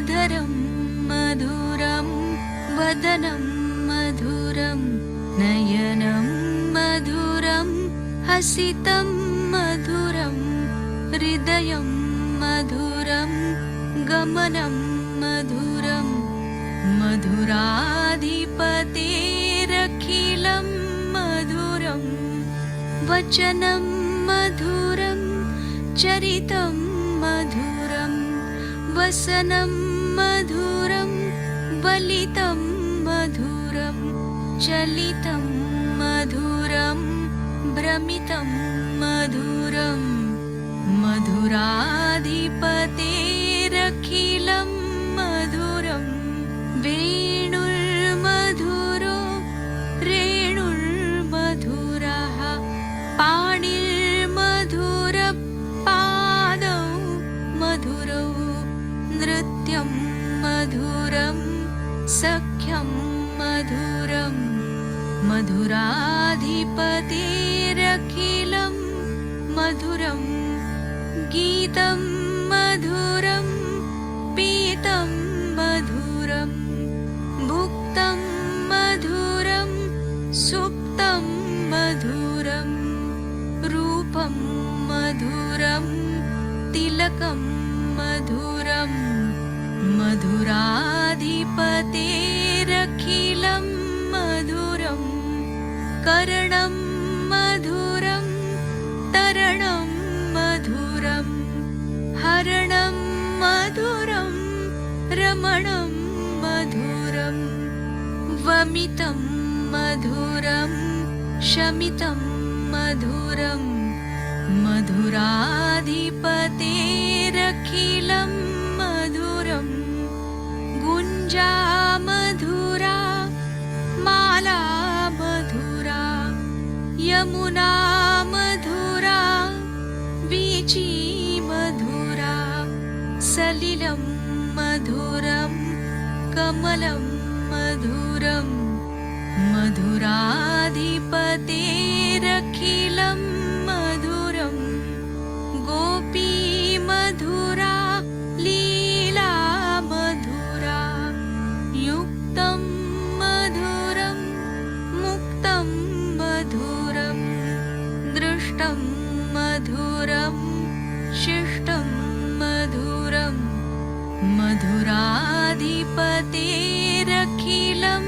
अधरं मधुरं वदनं मधुरं नयनं मधुरं हसितं मधुरं हृदयं मधुरं गमनं मधुरं मधुराधिपतेरखिलं मधुरं वचनं मधुरं चरितं मधुरं वसनं मधुरं वलितं मधुरं चलितं मधुरं भ्रमितं मधुरं मधुराधिपतेरखिलं मधुरं वेणुर्मधुरो रेणुर्मधुरः पाणिर्मधुरपादौ मधुरौ नृत्यं मधुरं सख्यं मधुरं मधुराधिपतेरखिलं मधुरं गीतं मधुरं पीतं मधुरं भुक्तं मधुरं सुप्तं मधुरं रूपं मधुरं तिलकं मधुरं मधुराधिपतेरखिलं मधुरं कर्णं मधुरं तरणं मधुरं हरणं मधुरं रमणं मधुरं वमितं मधुरं शमितं मधुरं मधुराधिपतेरखिलं मधुरं गुञ्जा मधुरा माला मधुरा यमुना मधुरा वीची मधुरा सलिलं मधुरं कमलं मधुरं मधुराधिपतेरखिलं मधुरं गोपी मधुरा लीला मधुरा युक्तं मधुरं मुक्तं मधुरं दृष्टं मधुरं शिष्टं मधुरं मधुराधिपतेरखिलं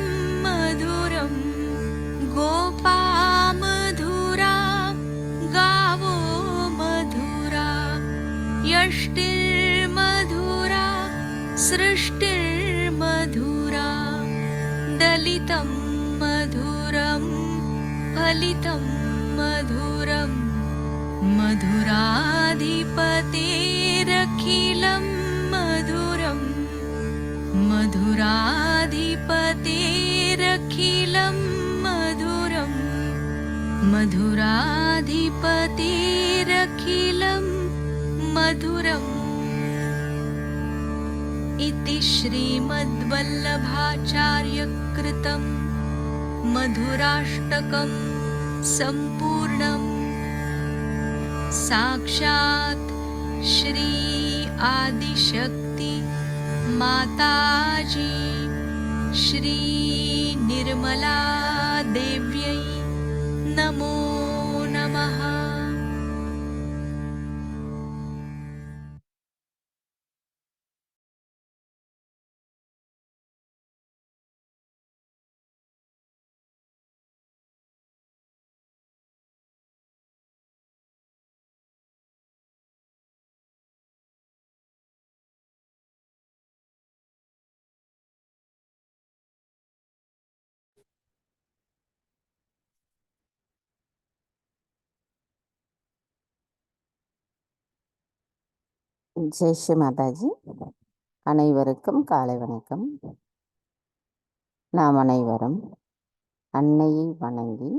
मधुरं गोपा मधुरा गावो मधुरा यष्टिर्मधुरा सृष्टिर्मधुरा दलितं मधुरं फलितं मधुरं मधुराधिपतेरखिलं मधुरं मधुराधिपतेरखिलं मधुरं मधुराधिपतेरखिलं मधुरम् इति श्रीमद्वल्लभाचार्यकृतं मधुराष्टकं सम्पूर्णम् साक्षात् श्री आदिशक्ति माताजी श्री निर्मला देव्यै नमो नमः। ஜெய் ஸ்ரீ மாதாஜி. அனைவருக்கும் காலை வணக்கம். நாம் அனைவரும் அன்னையை வணங்கி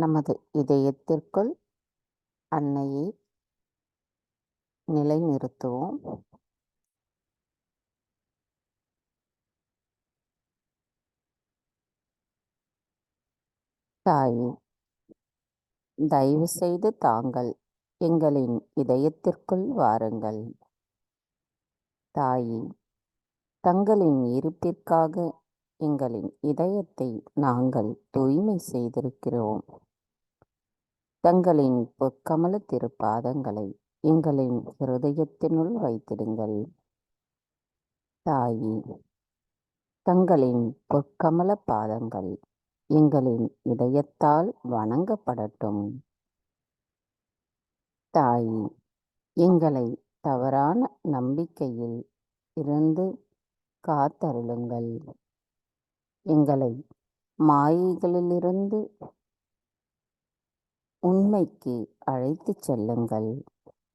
நமது இதயத்திற்குள் அன்னையை நிலைநிறுத்துவோம். தாயே, தயவு செய்து தாங்கள் எங்களின் இதயத்திற்குள் வாருங்கள். தாயே, தங்களின் இருப்பிற்காக எங்களின் இதயத்தை நாங்கள் தூய்மை செய்திருக்கிறோம். தங்களின் பொற்கமல திருப்பாதங்களை எங்களின் இருதயத்தினுள் வைத்திடுங்கள். தாயே, தங்களின் பொற்கமல பாதங்கள் எங்களின் இதயத்தால் வணங்கப்படட்டும். தாயே, எங்களை தவறான நம்பிக்கையில் இருந்து காத்தருளுங்கள். எங்களை மாயைகளிலிருந்து உண்மைக்கு அழைத்துச் செல்லுங்கள்.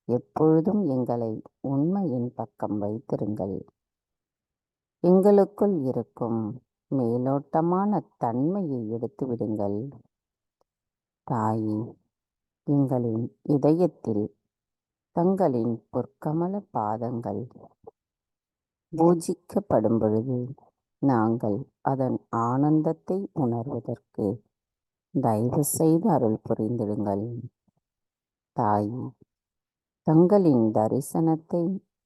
எப்பொழுதும் எங்களை உண்மையின் பக்கம் வைத்திருங்கள். எங்களுக்குள் இருக்கும் மேலோட்டமான தன்மையை எடுத்து விடுங்கள். தாயே, எங்களின் இதயத்தில் தங்களின் பொற்கமல பாதங்கள் பூஜிக்கப்படும் பொழுது நாங்கள் அதன் ஆனந்தத்தை உணர்வதற்கு தயவு செய்து அருள் புரிந்திடுங்கள். தாயே, தங்களின் தரிசனத்தை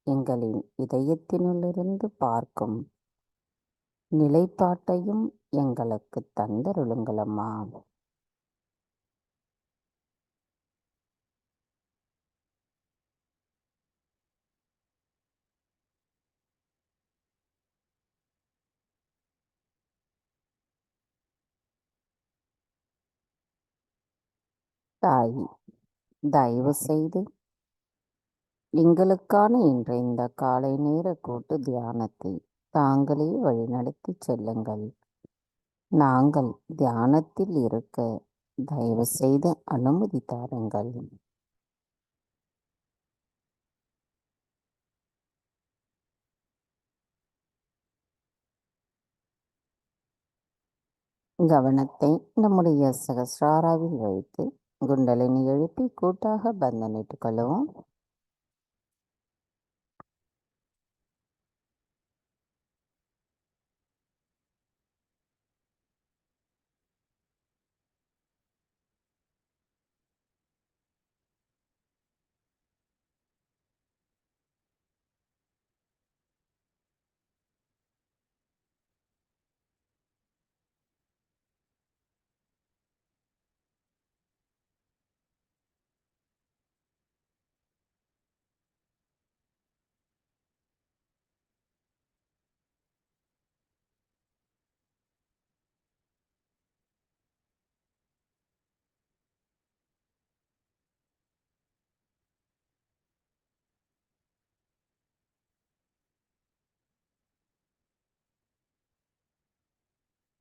எங்களின் இதயத்தினுள்ளிருந்து பார்க்கும் நிலைப்பாட்டையும் எங்களுக்கு தந்தருளுங்களம்மா. தாயே, தயவு செய்து எங்களுக்கான இன்றைய இந்த காலை நேர கூட்டு தியானத்தை தாங்களே வழிநடத்தி செல்லுங்கள். நாங்கள் தியானத்தில் இருக்க தயவு செய்து அனுமதி தாருங்கள். கவனத்தை நம்முடைய சகஸ்ராராவில் வைத்து குண்டலினி எழுப்பி கூட்டாக பந்தனிட்டுக் கொள்ளுவோம்.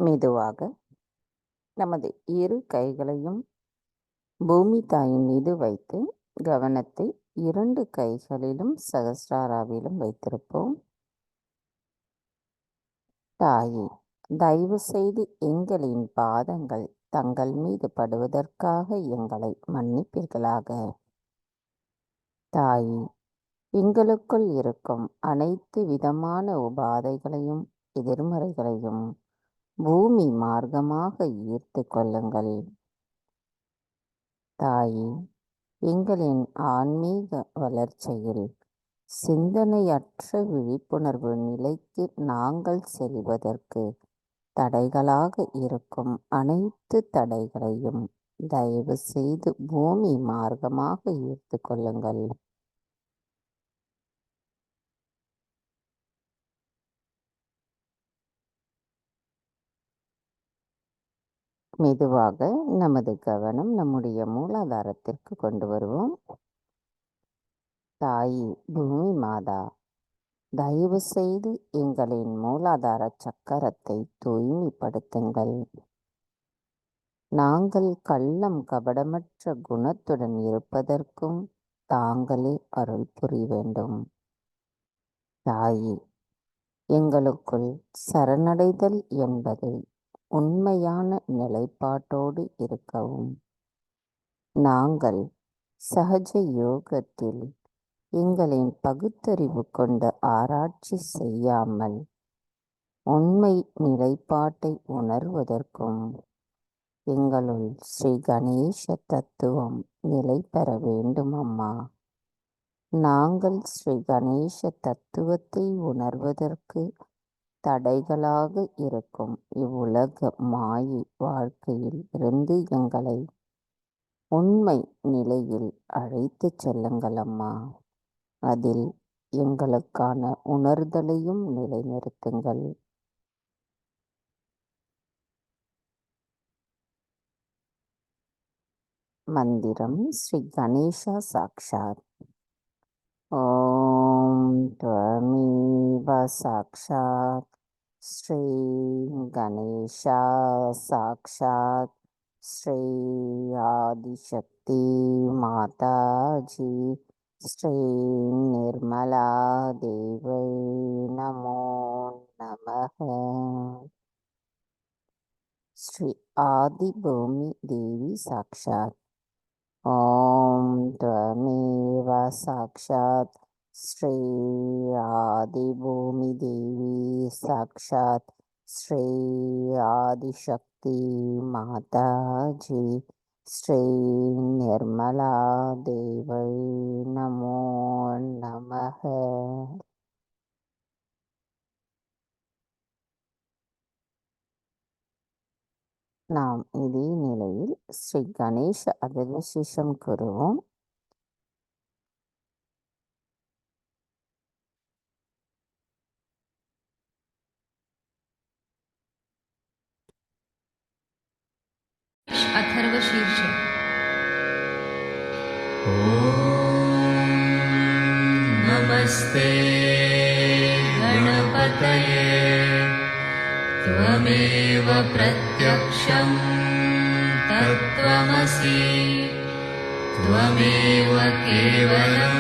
மெதுவாக நமது இரு கைகளையும் பூமி தாயின் மீது வைத்து கவனத்தை 2 கைகளிலும் சகஸ்ராராவிலும் வைத்திருப்போம். தாயே, தயவு செய்து எங்களின் பாதங்கள் தங்கள் மீது படுவதற்காக எங்களை மன்னிப்பீர்களாக. தாயே, எங்களுக்குள் இருக்கும் அனைத்து விதமான உபாதைகளையும் எதிர்மறைகளையும் பூமி மார்க்கமாக ஈர்த்து கொள்ளுங்கள். தாயே, எங்களின் ஆன்மீக வளர்ச்சியில் சிந்தனையற்ற விழிப்புணர்வு நிலைக்கு நாங்கள் செல்வதற்கு தடைகளாக இருக்கும் அனைத்து தடைகளையும் தயவு செய்து பூமி மார்க்கமாக ஈர்த்து கொள்ளுங்கள். மெதுவாக நமது கவனம் நம்முடைய மூலாதாரத்திற்கு கொண்டு வருவோம். தாயே, பூமி மாதா, தயவு செய்து எங்களின் மூலாதார சக்கரத்தை தூய்மைப்படுத்துங்கள். நாங்கள் கள்ளம் கபடமற்ற குணத்துடன் இருப்பதற்கும் தாங்களே அருள் புரிய வேண்டும். தாயே, எங்களுக்குள் சரணடைதல் என்பதை உண்மையான நிலைப்பாட்டோடு இருக்கவும் நாங்கள் சகஜ யோகத்தில் எங்களின் பகுத்தறிவு கொண்டு ஆராய்ச்சி செய்யாமல் உண்மை நிலைப்பாட்டை உணர்வதற்கும் எங்களுள் ஸ்ரீ கணேச தத்துவம் நிலை பெற வேண்டும் அம்மா. நாங்கள் ஸ்ரீ கணேச தத்துவத்தை உணர்வதற்கு தடைகளாக இருக்கும் இவ்வுலக மாயை வாழ்க்கையில் இருந்து எங்களை உண்மை நிலையில் அழைத்துச் செல்லுங்கள் அம்மா. அதில் எங்களுக்கான உணர்தலையும் நிலைநிறுத்துங்கள். மந்திரம் ஸ்ரீ கணேசா சாக்ஷாத். ஓம் த்வமேவ சாக்ஷாத் ஸ்ரீ கணேசா சாக்ஷாத் ஸ்ரீ ஆதிசக்தி மாதாஜி ஸ்ரீ நிர்மலா தேவை நமோ நமः. ஸ்ரீ ஆதிபூமி தேவி சாக்ஷாத். ஓம் த்வமேவ சாக்ஷாத் ஸ்ரீ ஆதிபூமி தேவி சாக்ஷாத் ஸ்ரீ ஆதிசக்தி மாதாஜி ஸ்ரீ நிர்மலா தேவை நமோ நமः. நாம் இதே நிலையில் ஸ்ரீ கணேச அபிஷேகம் கூறுவோம். अथर्व शीर्ष. नमस्ते गणपतये त्वमेव प्रत्यक्षं तत्त्वमसि त्वमेव केवलं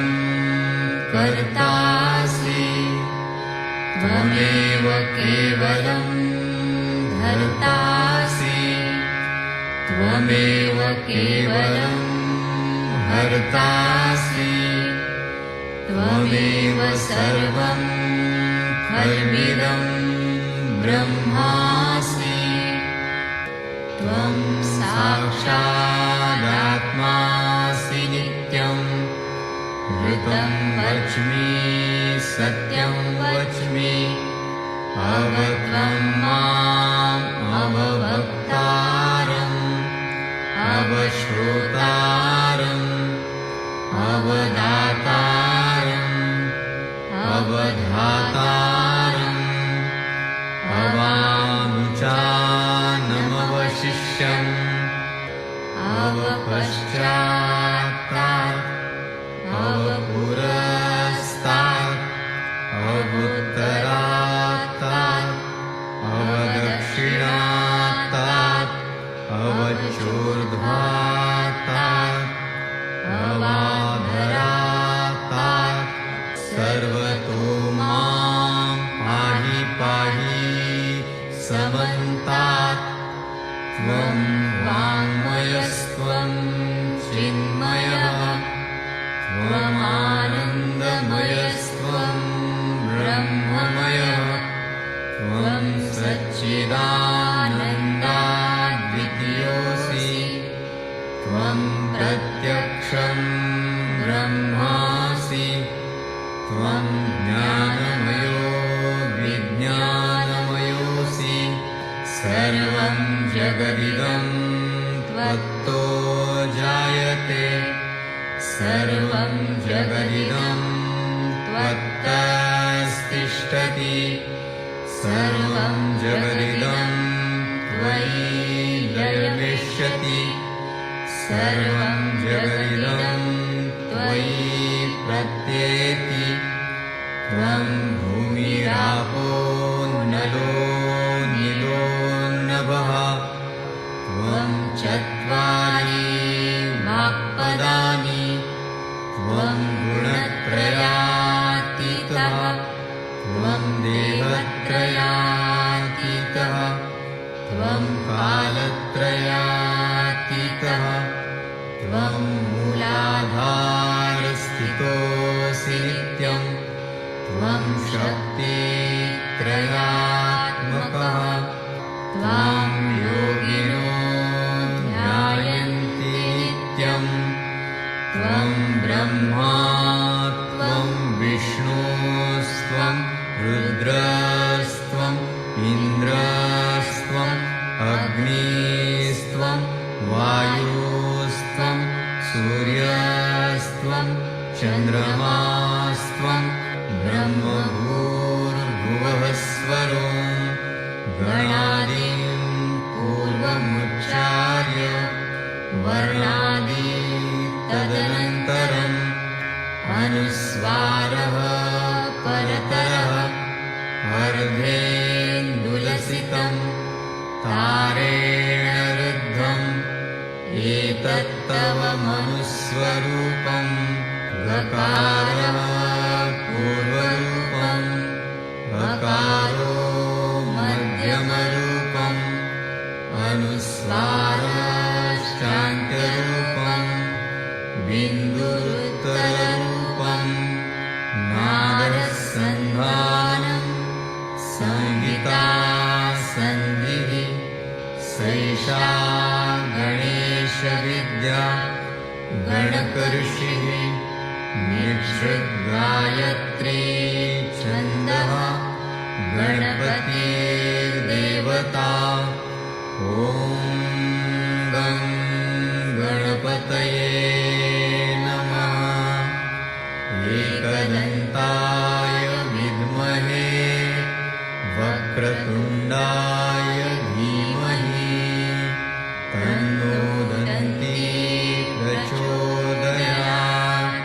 कर्तासि त्वमेव केवलं धर्तासि त्वमेव केवलं हर्तासि त्वमेव सर्वं खल्विदं ब्रह्मासि त्वं साक्षादात्मासि नित्यं ऋतं वच्मि सत्यं वच्मि अवत्वं माम् अववक्तारम् अवश्रोतारम् अवदातारम् अवधातारम् अवानुचानमवशिष्यम् अवपश्चात्तात् अवपुरस्तात् अवुत्तरात्तात् अवदक्षिणात्तात् अवचोर्ध्वात्तात् अवाधरात्तात् सर्वतो मां पाहि पाहि समन्तात् त्वं वाङ्मयस्त्वं चिन्मयः त्वमानन्दमयस्त्वं ब्रह्ममयः त्वं सच्चिदानन्दाद्वितीयोऽसि त्वं प्रत्यक्षं ब्रह्मासि त्वं ज्ञानमयो विज्ञानमयोऽसि सर्वं जगदिदं त्वत्तो जायते सर्वं जगदिदं त्वत्तस्तिष्ठति सर्वं जगदिदं त्वयि लयमिष्यति सर्वं जगदिदं त्वयि प्रत्येति त्वं भूमिरापो नलो नीलो नभः त्वं चत्वारि वाक्पदानि त्वं गुणत्रयातीतः त्वं देवत्रयातीतः त्वं कालत्रयातीतः त्वं मूलाधारस्थितोऽसि नित्यं त्वं शक्तित्रयात्मकः त्वां योगिनो ध्यायन्ति नित्यं त्वं ब्रह्मा इन्द्रस्त्वम् अग्निस्त्वं वायुस्त्वं सूर्यस्त्वं चन्द्रमास्त्वं ब्रह्मभूर्भुवः स्वरो गणादिं पूर्वमुच्चार्य वर्णादि तदनन्तरम् अनुस्वारः परतरः अर्धेन्दुलसितं तारेण रुद्धम् एतत्तव मनुस्वरूपं गकारः पूर्वरूपम् गकारो मध्यमरूपम् अनुस्वारश्चान्त्यरूपम् बिन्दुरुत्तररूपम् नादसन्धानम् संहिता सन्धिः सैषा गणेशविद्या गणकऋषिः निःसृद्गायत्री छन्दः गणपतिर्देवता ॐ गं गणपतये नमः एकदन्ताय विद्महे वक्रतुण्डाय धीमहि तन्नो दन्ती प्रचोदयात्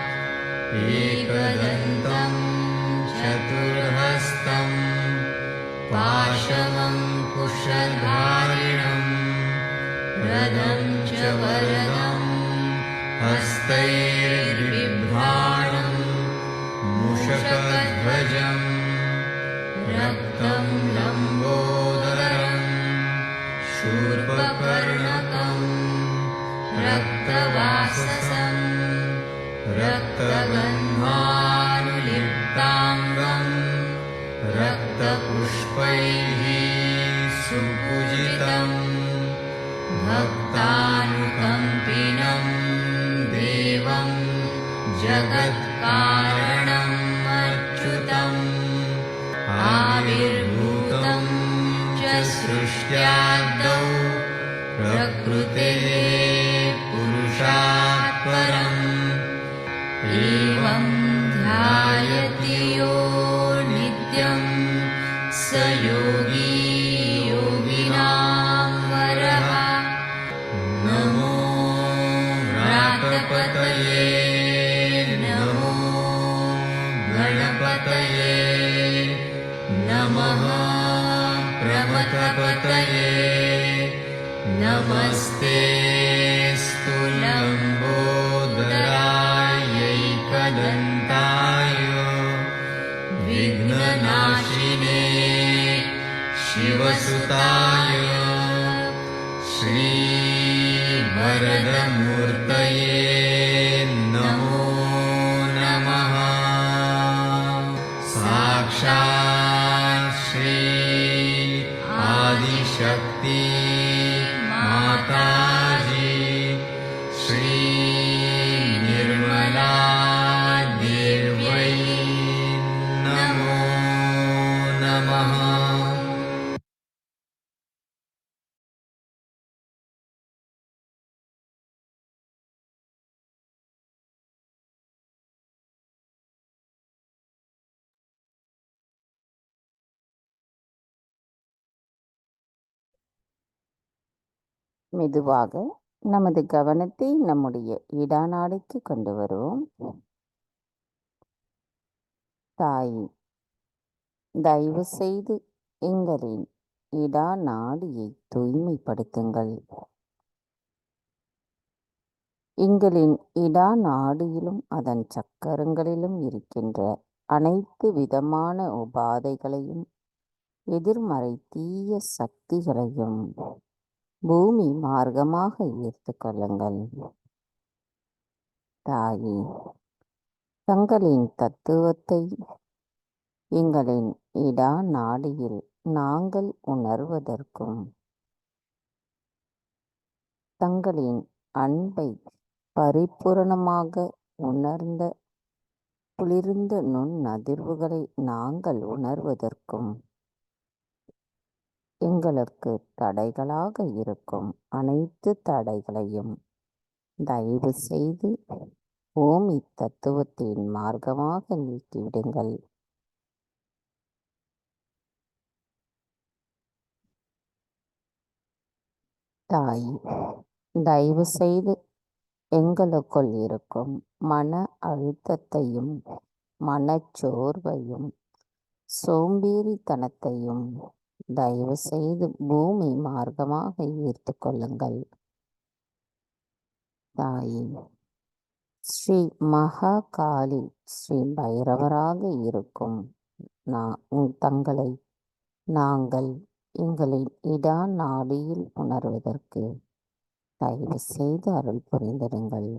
एकदन्तं चतुर्हस्तं पाशमङ्कुशधारिणं रदं च वरदं हस्तैर्बिभ्राणं मूषकध्वजम् रक्तं लम्बोदरं शूर्पकर्णकं रक्तवाससं रक्तगन्धानुलिप्ताङ्गं रक्तपुष्पैः सुपूजितं भक्तानुकम्पिनं देवं जगत्कारणम् अच्युतम् आविर्भूतं च सृष्ट्यादौ प्रकृतेः पुरुषात् परम् एवं ध्यायति यो नित्यं स योगी योगिनां वरः नमो व्रातपतये नमो गणपतये नमः प्रमथपतये नमस्तेऽस्तु लम्बोदरायैकदन्ताय विघ्ननाशिने शिवसुताय श्रीवरदमूर्तये नमो नमः साक्षात् श्री आदिशक्ति माताजी श्री निर्मला देव्यै नमो नमः। மெதுவாக நமது கவனத்தை நம்முடைய இடாநாடிக்கு கொண்டு வருவோம். தாய், தயவு செய்து எங்களின் இடாநாடியை தூய்மைப்படுத்துங்கள். எங்களின் இடாநாடியிலும் அதன் சக்கரங்களிலும் இருக்கின்ற அனைத்து விதமான உபாதைகளையும் எதிர்மறை தீய சக்திகளையும் பூமி மார்க்கமாக ஈர்த்து கொள்ளுங்கள். தாயே, தங்களின் தத்துவத்தை எங்களின் இடாநாடியில் நாங்கள் உணர்வதற்கும் தங்களின் அன்பை பரிபூரணமாக உணர்ந்த குளிர்ந்த நுண்ணதிர்வுகளை நாங்கள் உணர்வதற்கும் எங்களுக்கு தடைகளாக இருக்கும் அனைத்து தடைகளையும் தயவு செய்து பூமி தத்துவத்தின் மார்க்கமாக நீக்கிவிடுங்கள். தாய், தயவு செய்து எங்களுக்குள் இருக்கும் மன அழுத்தத்தையும் மனச்சோர்வையும் சோம்பேறித்தனத்தையும் தயவு செய்து பூமி மார்க்கமாக ஈர்த்து கொள்ளுங்கள். தாயே, ஸ்ரீ மகா காளி ஸ்ரீ பைரவராக இருக்கும் தங்களை நாங்கள் எங்களின் இடா நாடியில் உணர்வதற்கு தயவு செய்து அருள் புரிந்திடுங்கள்.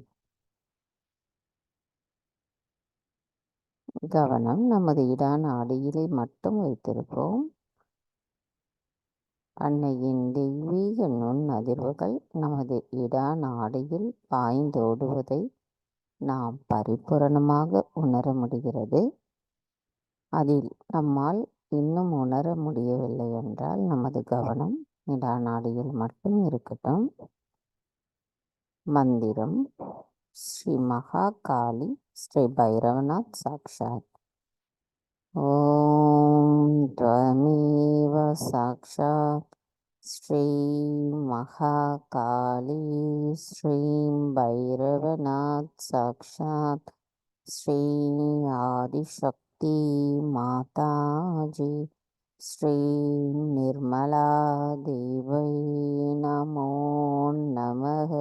கவனம் நமது இடா நாடியிலே மட்டும் வைத்திருப்போம். அன்னையின் தெய்வீக நுண் அதிர்வுகள் நமது இடா நாடியில் பாய்ந்தோடுவதை நாம் பரிபூரணமாக உணர முடிகிறது. அதில் நம்மால் இன்னும் உணர முடியவில்லை என்றால் நமது கவனம் இடா நாடியில் மட்டும் இருக்கட்டும். மந்திரம் ஸ்ரீ மகா காளி ஸ்ரீ பைரவநாத் சாக்ஷாத். ஓம் த்வமேவ சாக்ஷாத் ஸ்ரீ மகா காளி ஸ்ரீ பைரவநாத் சாக்ஷாத் ஸ்ரீ ஆதிசக்தி மாதாஜி ஸ்ரீ நிர்மலா தேவை நமோ நமக.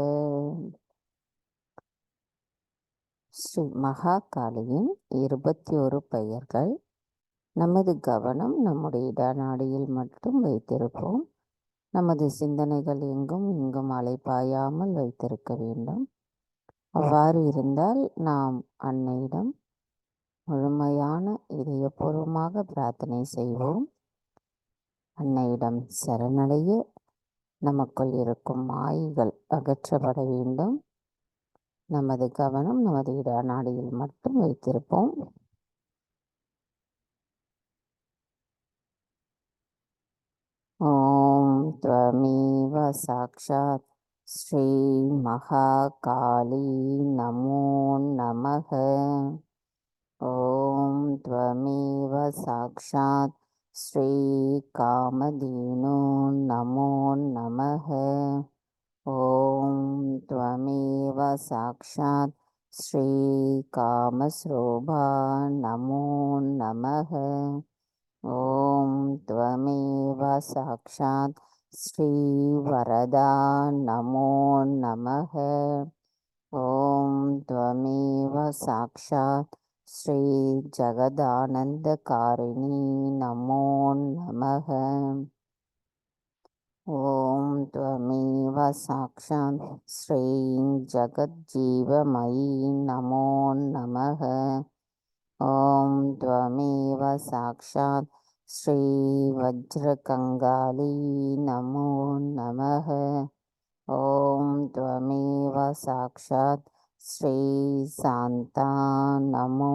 ஸ்ரீ மகா காளியின் 21 பெயர்கள். நமது கவனம் நம்முடைய இடநாடியில் மட்டும் வைத்திருப்போம். நமது சிந்தனைகள் எங்கும் இங்கும் அலைபாயாமல் வைத்திருக்க வேண்டும். அவ்வாறு இருந்தால் நாம் அன்னையிடம் முழுமையான இதயபூர்வமாக பிரார்த்தனை செய்வோம். அன்னையிடம் சரணடைய நமக்குள் இருக்கும் மாயைகள் அகற்றப்பட வேண்டும். நமது கவனம் நமது இடநாடியில் மட்டும் வைத்திருப்போம். ஓம் த்வமேவ சாக்ஷாத் ஸ்ரீ மகா காளி நமோ நமக. ஓம் த்வமேவ சாக்ஷாத் ஸ்ரீ காமதேனு நமோ நமக. ஓம் த்வமேவ சாக்ஷாத் ஸ்ரீ காமஸ்ரோபா நமோ நமக. ஓம் த்வமேவ சாக்ஷாத் ஸ்ரீ வரதா நமோ நமக. ஓம் த்வமேவ சாக்ஷாத் ஸ்ரீ ஜகதானந்தகாரிணி நமோ நமக. ஓம் த்வமேவ சாக்ஷாத் ஸ்ரீ ஜகஜீவமயி நமோ நமக. ஓம் த்வமேவ சாக்ஷாத் ஸ்ரீ வஜ்ரகங்காளி நமோ நமக. ஓம் த்வமேவ சாக்ஷாத் ஸ்ரீ சாந்தா நமோ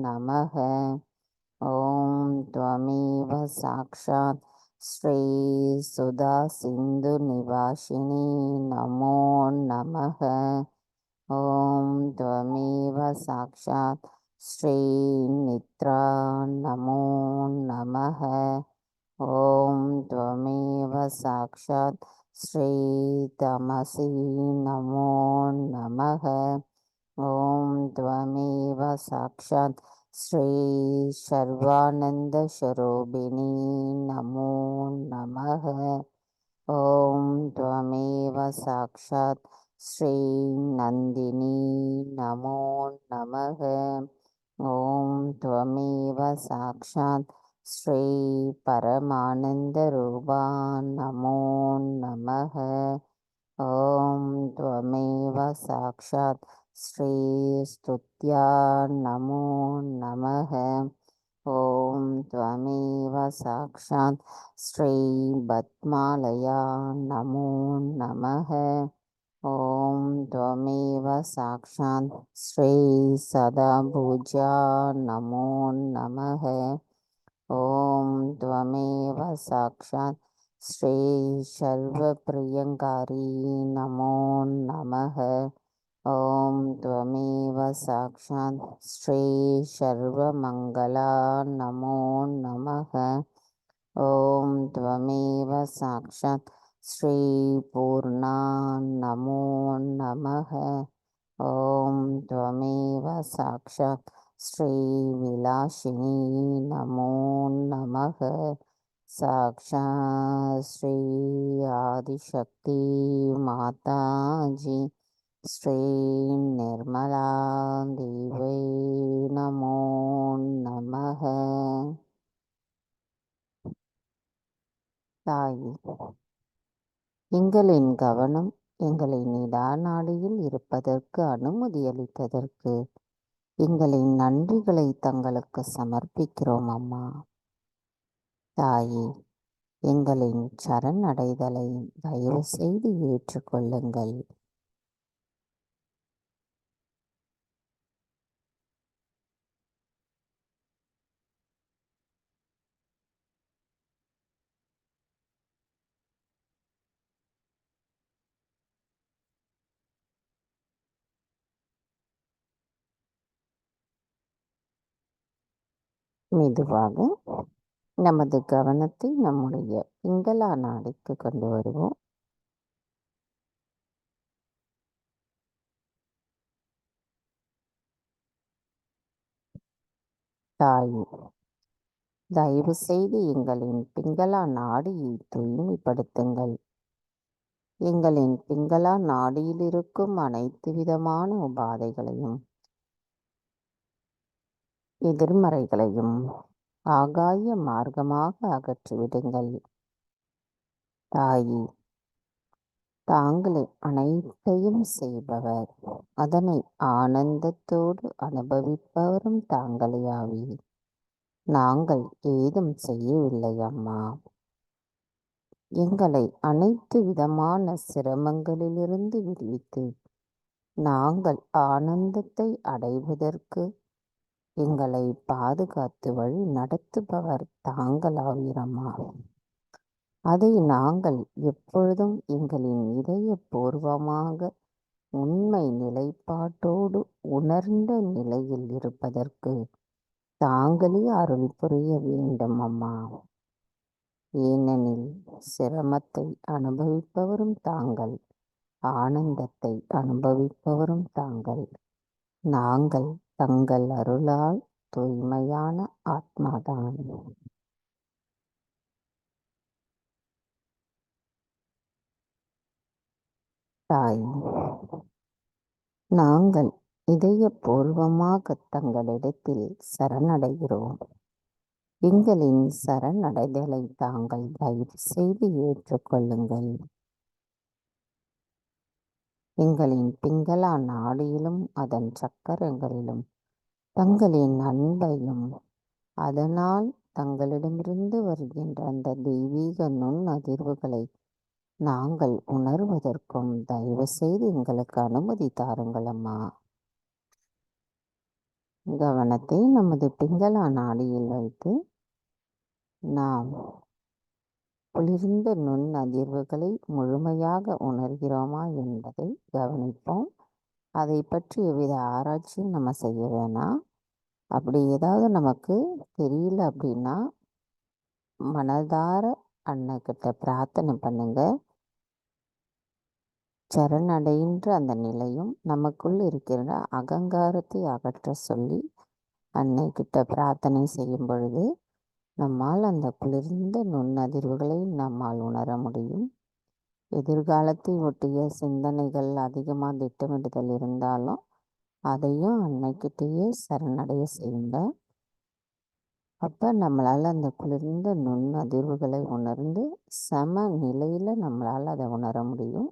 நமக. ஓம் த்வமேவ சாக்ஷாத் ஸ்ரீ சுதா சிந்து நிவாசினி நமோ நமக. ஓம் த்வமேவ சாக்ஷாத் ஸ்ரீ நித்ரா நமோ நமக. ஓம் த்வமேவ சாக்ஷாத் ஸ்ரீ தமசி நமோ நமக. ஓம் த்வமேவ சாக்ஷாத் ஸ்ரீ சர்வானந்த ஸ்வரூபிணி நமோ நமக. ஓம் த்வமேவ சாக்ஷாத் ஸ்ரீ நந்தினி நமோ நமக. ஓம் த்வமேவ சாக்ஷாத் ஸ்ரீ பரமானந்த ரூபா நமோ நமக. ஓம் த்வமேவ சாக்ஷாத் ஸ்ரீ ஸ்துத்யா நமோ நமக. ஓம் த்வமேவ சாக்ஷாத் ஸ்ரீ பத்மாலயா நமோ நமக. ஓம் த்வமேவ சாக்ஷாத் ஸ்ரீ சதாபூஜா நமோ நமக. ஓம் த்வமேவ சாக்ஷாத் ஸ்ரீ சர்வப்ரியங்காரி நமோ நமः. ஓம் त्वमेव சாக்ஷாத் ஸ்ரீ சர்வமங்களா நமோ நமः. ஓம் त्वमेव சாக்ஷாத் ஸ்ரீ பூர்ணா நமோ நமः. ஓம் त्वमेव சாக்ஷாத் ஸ்ரீ விலாசினி நமோ நமः. சாக்ஷாத் ஸ்ரீ ஆதிசக்தி மாதாஜி ஸ்ரீ நிர்மலா தேவை நமோ நமः. தாயே, எங்களின் கவனம் எங்களை நிடாநாடியில் இருப்பதற்கு அனுமதியளித்ததற்கு எங்களின் நன்றிகளை தங்களுக்கு சமர்ப்பிக்கிறோம் அம்மா. தாயே, எங்களின் சரணடைதலை தயவு செய்து ஏற்றுக்கொள்ளுங்கள். மெதுவாக நமது கவனத்தை நம்முடைய பிங்களா நாடிக்கு கொண்டு வருவோம். தாயே, தயவு செய்து எங்களின் பிங்களா நாடியை தூய்மைப்படுத்துங்கள். எங்களின் பிங்களா நாடியில் இருக்கும் அனைத்து விதமான உபாதைகளையும் எதிர்மறைகளையும் ஆகாய மார்க்கமாக அகற்றிவிடுங்கள். தாயே, தாங்களே அனைத்தையும் செய்பவர், அதனை ஆனந்தத்தோடு அனுபவிப்பவரும் தாங்களே ஆவீர். நாங்கள் ஏதும் செய்யவில்லை அம்மா. எங்களை அனைத்து விதமான சிரமங்களிலிருந்து விடுவித்து நாங்கள் ஆனந்தத்தை அடைவதற்கு எங்களை பாதுகாத்து வழி நடத்துபவர் தாங்களாவீரம்மா. அதை நாங்கள் எப்பொழுதும் எங்களின் இதயபூர்வமாக உண்மை நிலைப்பாட்டோடு உணர்ந்த நிலையில் இருப்பதற்கு தாங்களே அருள் புரிய வேண்டும் அம்மா. ஏனெனில் சிரமத்தை அனுபவிப்பவரும் தாங்கள், ஆனந்தத்தை அனுபவிப்பவரும் தாங்கள். நாங்கள் தங்கள் அருளால் தூய்மையான ஆத்மாதான். தாய், நாங்கள் இதயபூர்வமாக தங்களிடத்தில் சரணடைகிறோம். எங்களின் சரணடைதலை தாங்கள் தயவு செய்து ஏற்றுக்கொள்ளுங்கள். எங்களின் பிங்களா நாடியிலும் அதன் சக்கரங்களிலும் தங்களின் அன்பையும் அதனால் தங்களிடமிருந்து வருகின்ற அந்த தெய்வீக நுண் அதிர்வுகளை நாங்கள் உணர்வதற்கும் தயவு செய்து எங்களுக்கு அனுமதி தாருங்கள் அம்மா. கவனத்தை நமது பிங்களா நாடியில் வைத்து நாம் குளிர்ந்த நுண் அதிர்வுகளை முழுமையாக உணர்கிறோமா என்பதை கவனிப்போம். அதை பற்றி எவ்வித ஆராய்ச்சியும் நம்ம செய்ய வேணாம். அப்படி ஏதாவது நமக்கு தெரியல அப்படின்னா மனதார அன்னைக்கிட்ட பிரார்த்தனை பண்ணுங்க. சரணடைகின்ற அந்த நிலையும் நமக்குள் இருக்கிற அகங்காரத்தை அகற்ற சொல்லி அன்னைக்கிட்ட பிரார்த்தனை செய்யும் பொழுது நம்மால் அந்த குளிர்ந்த நுண்ணதிர்வுகளை நம்மால் உணர முடியும். எதிர்காலத்தை ஒட்டிய சிந்தனைகள் அதிகமாக திட்டமிடுதல் இருந்தாலும் அதையும் அன்னைக்கிட்டேயே சரணடைய செய்யுங்க. அப்போ நம்மளால் அந்த குளிர்ந்த நுண் அதிர்வுகளை உணர்ந்து சம நிலையில் நம்மளால் அதை உணர முடியும்.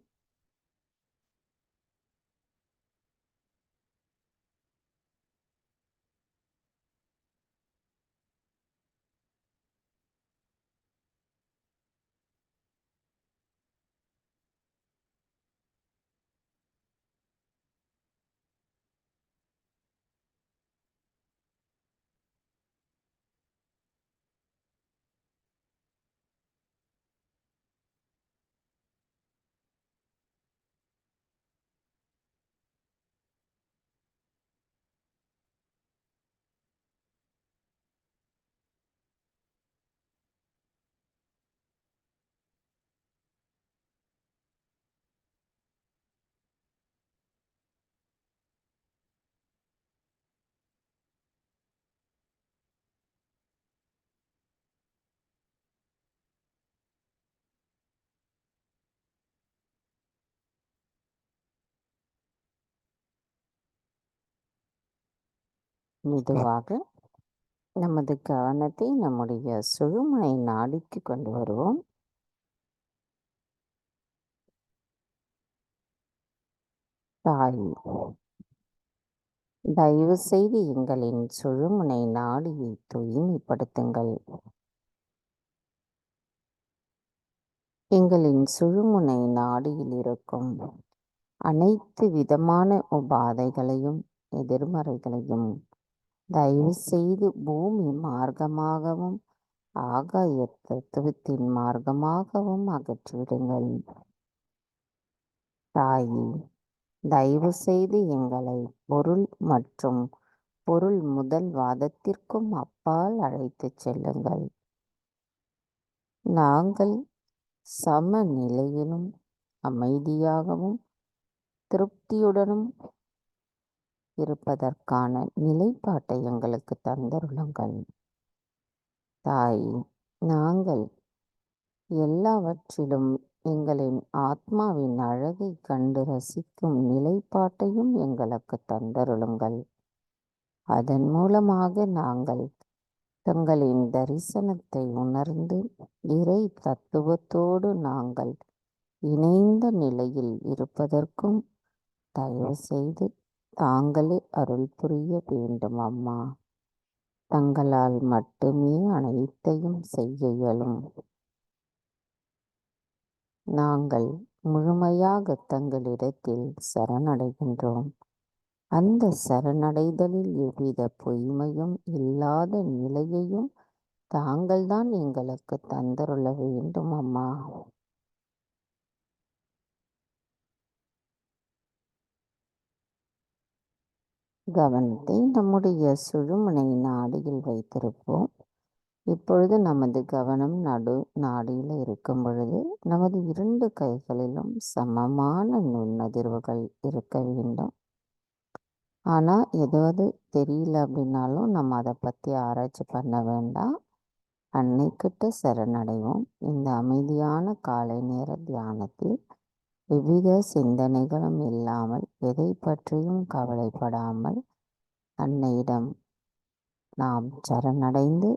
மெதுவாக நமது கவனத்தை நம்முடைய சுழுமுனை நாடிக்கு கொண்டு வருவோம். தாய், தயவு செய்து எங்களின் சுழுமுனை நாடியை தூய்மைப்படுத்துங்கள். எங்களின் சுழுமுனை நாடியில் இருக்கும் அனைத்து விதமான உபாதைகளையும் எதிர்மறைகளையும் தயவு செய்து பூமி மார்க்கமாகவும் ஆகாய தத்துவத்தின் மார்க்கமாகவும் அகற்றிவிடுங்கள். தாயே, தயவு செய்து எங்களை பொருள் மற்றும் பொருள் முதல் வாதத்திற்கும் அப்பால் அழைத்துச் செல்லுங்கள். நாங்கள் சமநிலையிலும் அமைதியாகவும் திருப்தியுடனும் இருப்பதற்கான நிலைப்பாட்டை எங்களுக்கு தந்தருளுங்கள். தாயே, நாங்கள் எல்லாவற்றிலும் எங்களின் ஆத்மாவின் அழகை கண்டு ரசிக்கும் நிலைப்பாட்டையும் எங்களுக்கு தந்தருளுங்கள். அதன் மூலமாக நாங்கள் தங்களின் தரிசனத்தை உணர்ந்து இறை தத்துவத்தோடு நாங்கள் இணைந்த நிலையில் இருப்பதற்கும் தயவு செய்து தாங்களே அருள் புரிய வேண்டும் அம்மா. தங்களால் மட்டுமே அனைத்தையும் செய்ய இயலும். நாங்கள் முழுமையாக தங்களிடத்தில் சரணடைகின்றோம். அந்த சரணடைதலில் எவ்வித பொய்மையும் இல்லாத நிலையையும் தாங்கள்தான் எங்களுக்கு தந்தருள வேண்டும் அம்மா. கவனத்தை நம்முடைய சுழுமுனை நாடியில் வைத்திருப்போம். இப்பொழுது நமது கவனம் நடு நாடியில் இருக்கும் பொழுது நமது 2 கைகளிலும் சமமான நுண்ணதிர்வுகள் இருக்க வேண்டும். ஆனால் எதாவது தெரியல அப்படின்னாலும் நம்ம அதை பற்றி ஆராய்ச்சி பண்ண வேண்டாம். அன்னைக்கிட்ட சரணடைவோம். இந்த அமைதியான காலை நேர தியானத்தில் எவ்வித சிந்தனைகளும் இல்லாமல் எதை பற்றியும் கவலைப்படாமல் அன்னையிடம் நாம் சரணடைந்து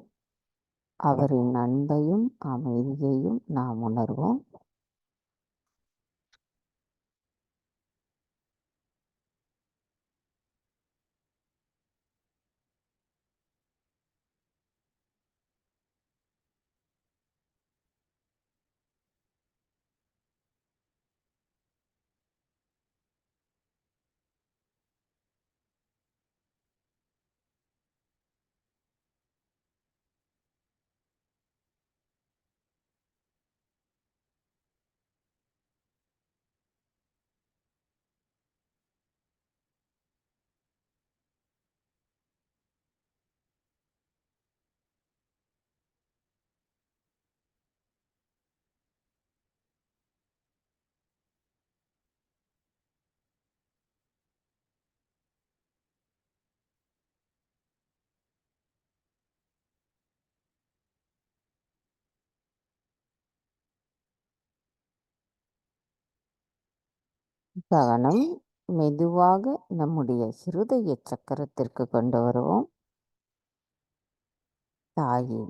அவரின் அன்பையும் அமைதியையும் நாம் உணர்வோம். கவனம் மெதுவாக நம்முடைய இருதய சக்கரத்திற்கு கொண்டு வருவோம். தாயே,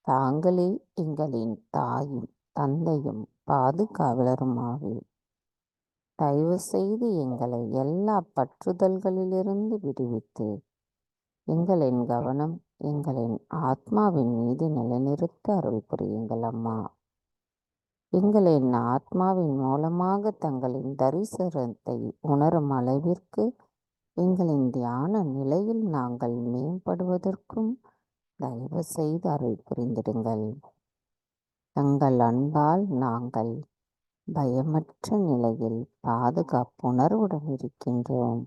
தாங்களே எங்களின் தாயும் தந்தையும் பாதுகாவலருமாவே தயவு செய்து எங்களை எல்லா பற்றுதல்களிலிருந்து விடுவித்து எங்களின் கவனம் எங்களின் ஆத்மாவின் மீது நிலைநிறுத்த அருள் புரியுங்கள் அம்மா. எங்களின் ஆத்மாவின் மூலமாக தங்களின் தரிசனத்தை உணரும் அளவிற்கு எங்களின் தியான நிலையில் நாங்கள் மேம்படுவதற்கும் தயவு செய்து அருள் புரிந்திடுங்கள். தங்கள் அன்பால் நாங்கள் பயமற்ற நிலையில் பாதுகாப்புணர்வுடன் இருக்கின்றோம்.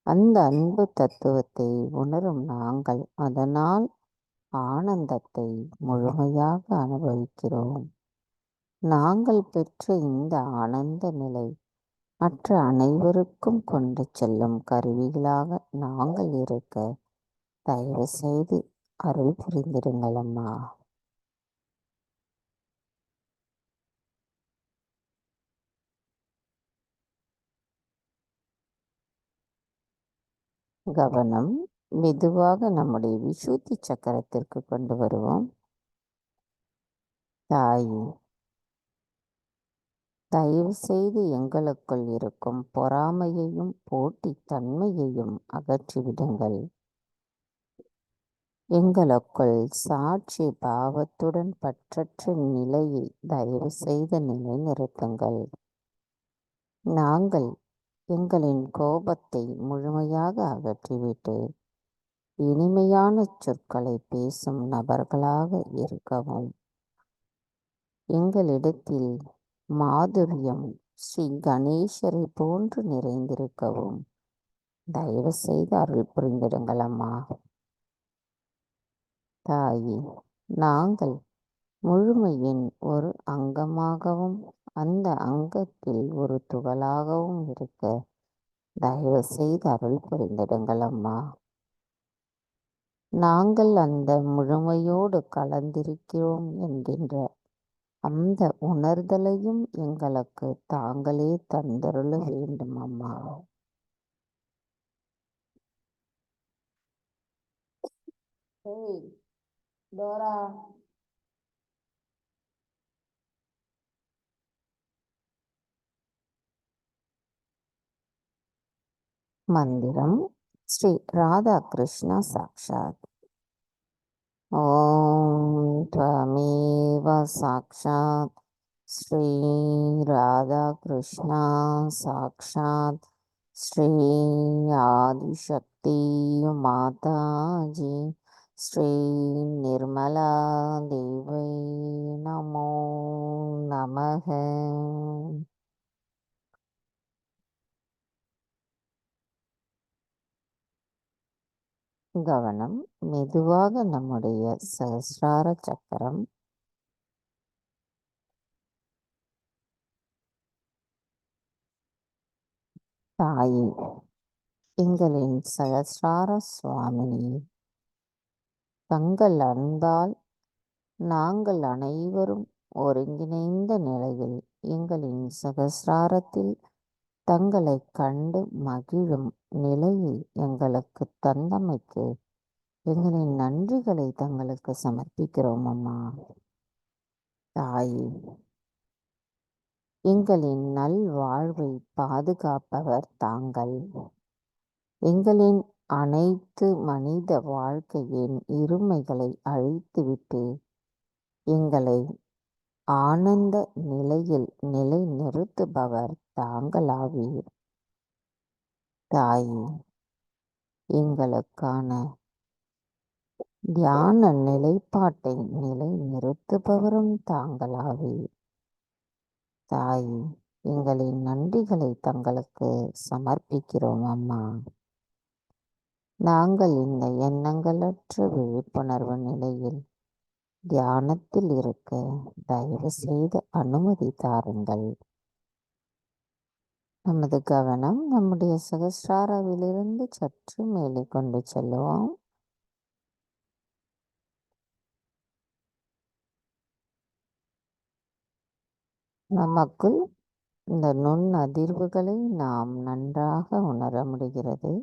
அந்த அன்பு தத்துவத்தை உணரும் நாங்கள் அதனால் ஆனந்தத்தை முழுமையாக அனுபவிக்கிறோம். நாங்கள் பெற்ற இந்த ஆனந்த நிலை மற்ற அனைவருக்கும் கொண்டு செல்லும் கருவிகளாக நாங்கள் இருக்க தயவு செய்து அருள் புரிந்திடுங்கள் அம்மா. கவனம் மெதுவாக நம்முடைய விசுத்தி சக்கரத்திற்கு கொண்டு வருவோம். தாயே, தயவு செய்து எங்களுக்குள் இருக்கும் பொறாமையையும் போட்டித்தன்மையையும் அகற்றிவிடுங்கள். எங்களுக்குள் சாட்சி பாவத்துடன் பற்றற்ற நிலையை தயவு செய்து நிலைநிறுத்துங்கள். நாங்கள் எங்களின் கோபத்தை முழுமையாக அகற்றிவிட்டு இனிமையான சொற்களை பேசும் நபர்களாக இருக்கவும். எங்களிடத்தில் மாதுரியம் ஸ்ரீ கணேசரை போன்று நிறைந்திருக்கவும் தயவு செய்து அருள் புரிந்திடுங்கள் அம்மா. தாயே, நாங்கள் முழுமையின் ஒரு அங்கமாகவும் அந்த அங்கத்தில் ஒரு துகளாகவும் இருக்க தயவு செய்து அருள் புரிந்திடுங்கள் அம்மா. நாங்கள் அந்த முழுமையோடு கலந்திருக்கிறோம் என்கின்ற அந்த உணர்தலையும் எங்களுக்கு தாங்களே தந்தருள வேண்டும் அம்மா. மந்திரம் ஸ்ரீ ராதா கிருஷ்ணா சாக்ஷாத். ஓம் த்வமேவ சாக்ஷாத் ஸ்ரீ ராதா கிருஷ்ணா சாக்ஷாத் ஸ்ரீ ஆதிசக்தி மாதாஜி ஸ்ரீ நிர்மலா தேவை நமோ நமக. கவனம் மெதுவாக நம்முடைய சஹஸ்ரார சக்கரம் தாயே, எங்களின் சஹஸ்ரார சுவாமினி, தங்கள் அன்பால் நாங்கள் அனைவரும் ஒருங்கிணைந்த நிலையில் எங்களின் சகசிராரத்தில் தங்களை கண்டு மகிழும் நிலையை எங்களுக்கு தந்தமைக்கு எங்களின் நன்றிகளை தங்களுக்கு சமர்ப்பிக்கிறோம் அம்மா. தாயே, எங்களின் நல்வாழ்வை பாதுகாப்பவர் தாங்கள். எங்களின் அனைத்து மனித வாழ்க்கையின் இருமைகளை அழித்துவிட்டு எங்களை ஆனந்த நிலையில் நிலை நிறுத்துபவர் தாங்களாவீர். தாயே, எங்களுக்கான தியான நிலைப்பாட்டை நிலை நிறுத்துபவரும் தாங்களாவீர். தாயே, எங்களின் நன்றிகளை தங்களுக்கு சமர்ப்பிக்கிறோம் அம்மா. நாங்கள் இந்த எண்ணங்களற்ற விழிப்புணர்வு நிலையில் தியானத்தில் இருக்க தயவு செய்து அனுமதி தாருங்கள். நமது கவனம் நம்முடைய சகஸ்ராராவிலிருந்து சற்று மேலே கொண்டு செல்லுவோம். நமக்குள் இந்த நுண் அதிர்வுகளை நாம் நன்றாக உணர முடிகிறது.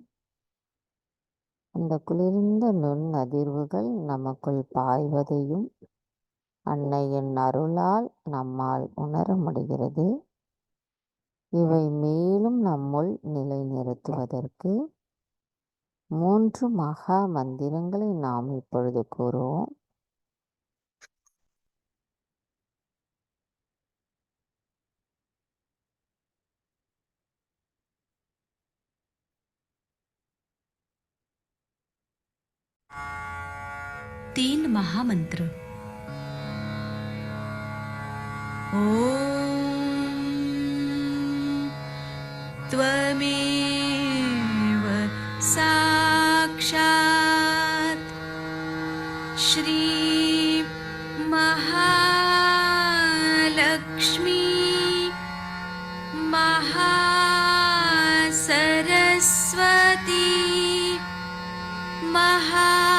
அந்த குளிர்ந்த நுண் அதிர்வுகள் நமக்குள் பாய்வதையும் அன்னையின் அருளால் நம்மால் உணர முடிகிறது. இவை மேலும் நம்முள் நிலை நிறுத்துவதற்கு 3 மகா மந்திரங்களை நாம் இப்பொழுது கூறுவோம். तीन महामंत्र। ओम त्वमेव साक्षात् श्री महालक्ष्मी महासरस्वती महाकाली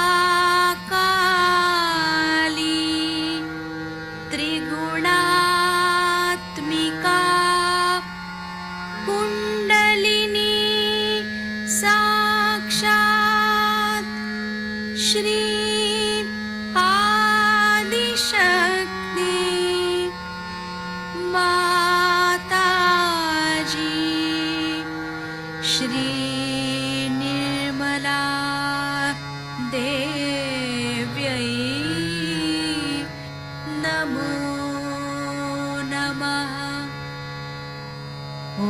त्रिगुणात्मिका कुण्डलिनी साक्षात् श्री निर्मला देव्यै नमो नमः। ॐ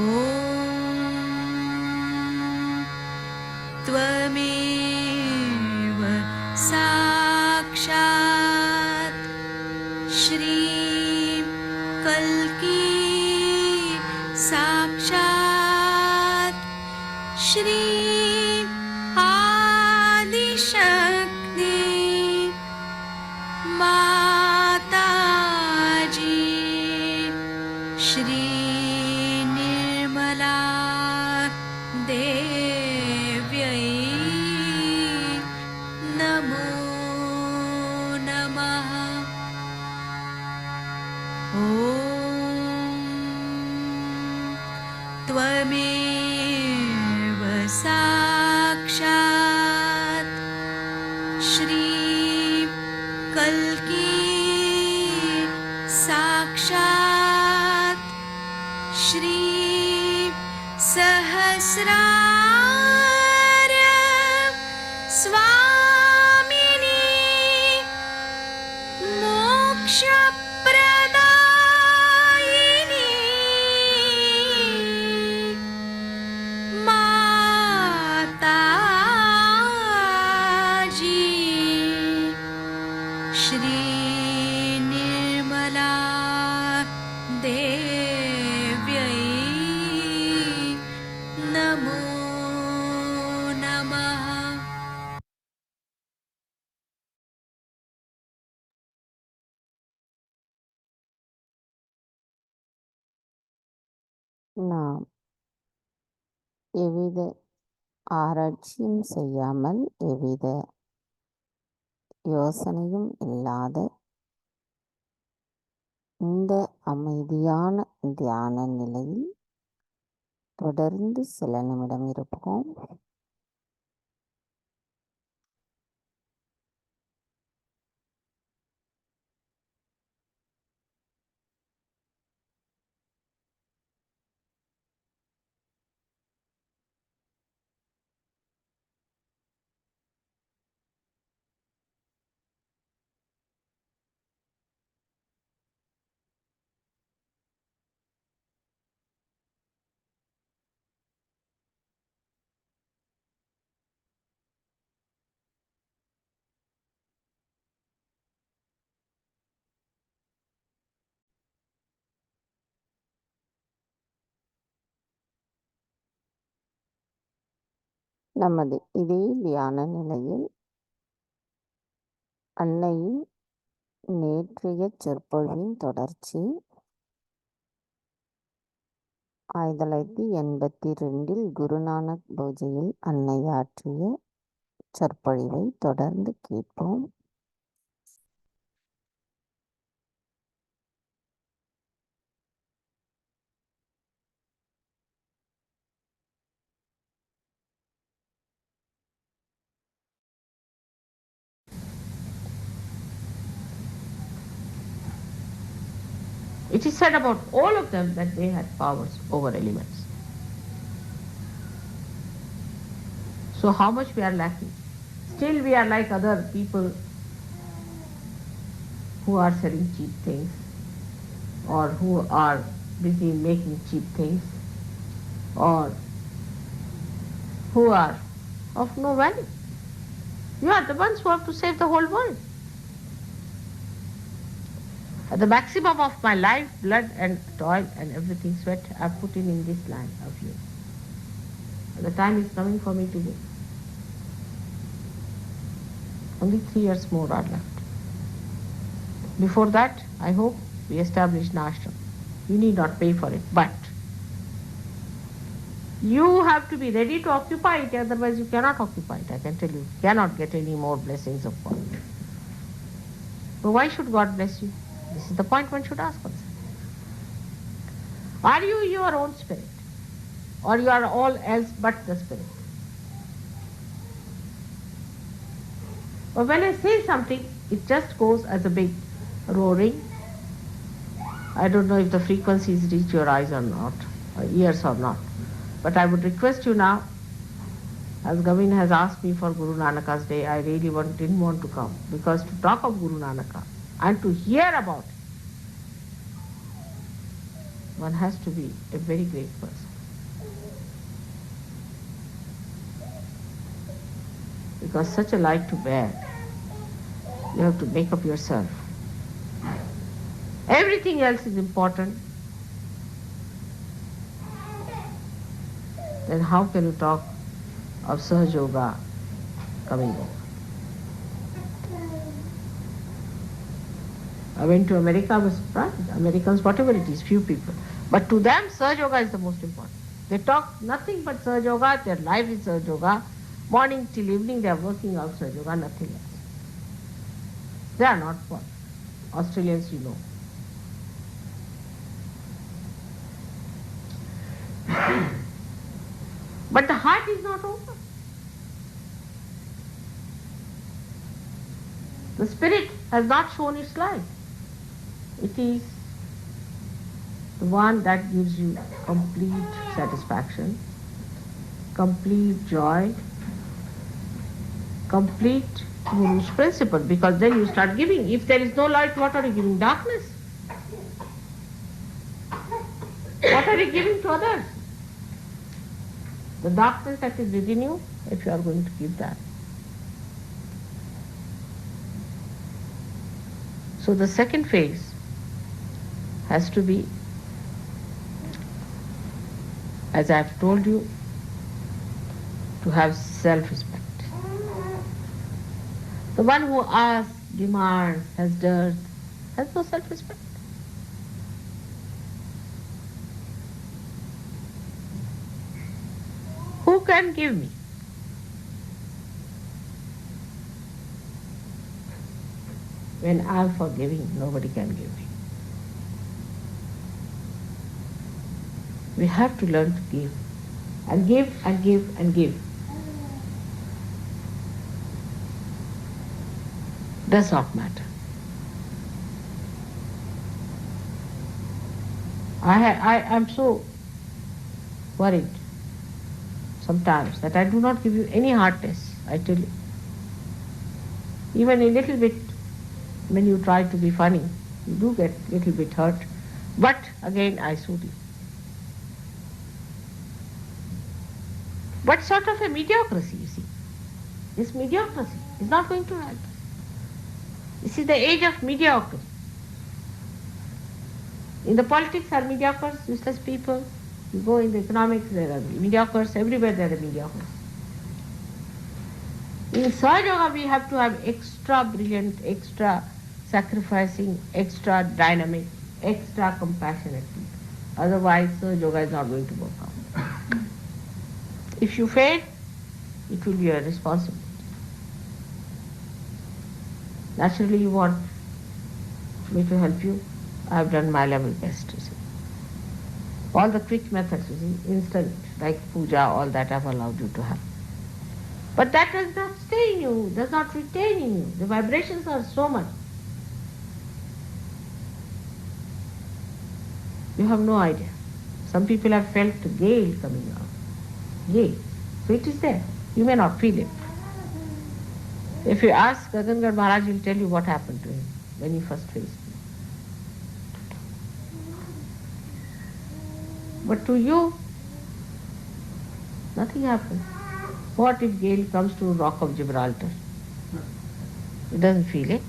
त्वमेव साक्षात् श्रीं कल्की साक्षात् श्रीं आदिशक्ति माताजी श्री निर्मला देव्यै नमो नमः। ॐ त्वमेव साक्षात् श्रीं कल्की साक्षात् श्रीं सहस्रार्य स्वामिनी मोक्षप्रदायिनी माताजी श्री निर्मला देव्यै नमो नमः। நாம் எவ்வித ஆராய்ச்சியும் செய்யாமல் எவ்வித யோசனையும் இல்லாத இந்த அமைதியான தியான நிலையில் தொடர்ந்து சில நிமிடம் இருப்போம். நமது இதே தியான நிலையில் அன்னையின் நேற்றைய சொற்பொழிவின் தொடர்ச்சி 1982 குருநானக் பூஜையில் அன்னை ஆற்றிய சொற்பொழிவை தொடர்ந்து கேட்போம். It is said about all of them that they had powers over elements. So how much we are lacking? Still we are like other people who are selling cheap things or who are busy making cheap things or who are of no value. You are the ones who have to save the whole world. At the maximum of my life, blood and toil and everything, sweat, I have put in this land of you. And the time is coming for me to go. Only 3 years more are left. Before that, I hope we establish an ashram. You need not pay for it, but you have to be ready to occupy it, otherwise you cannot occupy it. I can tell you, you cannot get any more blessings of God. So why should God bless you? This is the point one should ask oneself. Are you your own spirit? Or you are all else but the spirit? But when I say something, it just goes as a big roaring. I don't know if the frequencies reach your eyes or not, or ears or not. But I would request you now, as Gavin has asked me for Guru Nanak's day, I really didn't want to come, because to talk of Guru Nanaka and to hear about it, one has to be a very great person. Because such a light to bear, you have to make up yourself. Everything else is important. Then how can you talk of Sahaj Yoga coming over? I went to America, I was surprised. Americans, whatever it is, few people. But to them, Sahaj Yoga is the most important. They talk nothing but Sahaj Yoga, their life is Sahaj Yoga. Morning till evening they are working out Sahaj Yoga, nothing else. They are not poor. Australians, you know. But the heart is not open. The spirit has not shown its light. It is the one that gives you complete satisfaction, complete joy, complete Guru's principle, because then you start giving. If there is no light, what are you giving? Darkness. What are you giving to others? The darkness that is within you, if you are going to give that. So the second phase has to be, as I have told you, to have self-respect. The one who asks, demands, has dirt, has no self-respect. Who can give me? When I am forgiving, nobody can give me. We have to learn to give. And give and give and give. Does not matter. I am so worried sometimes that I do not give you any hardness, I tell you. Even a little bit, when you try to be funny, you do get a little bit hurt. But again, I soothe you. But sort of a mediocrity, you see. This mediocrity is not going to help us. This is the age of mediocrity. In the politics are mediocres, useless people. You go in the economics, there are mediocres. Everywhere there are mediocres. In Sahaj Yoga, we have to have extra brilliant, extra sacrificing, extra dynamic, extra compassionate people. Otherwise, Sahaj Yoga is not going to work out. If you fail, it will be your responsibility. Naturally, you want me to help you. I have done my level best, you see. All the quick methods, you see, instant, like puja, all that I have allowed you to have. But that does not stay in you, does not retain in you. The vibrations are so much. You have no idea. Some people have felt the gale coming out. Gale. So it is there. You may not feel it. If you ask Gagangad Maharaj, will tell you what happened to him when he first faced me. But to you, nothing happened. What if gale comes to Rock of Gibraltar? It doesn't feel it.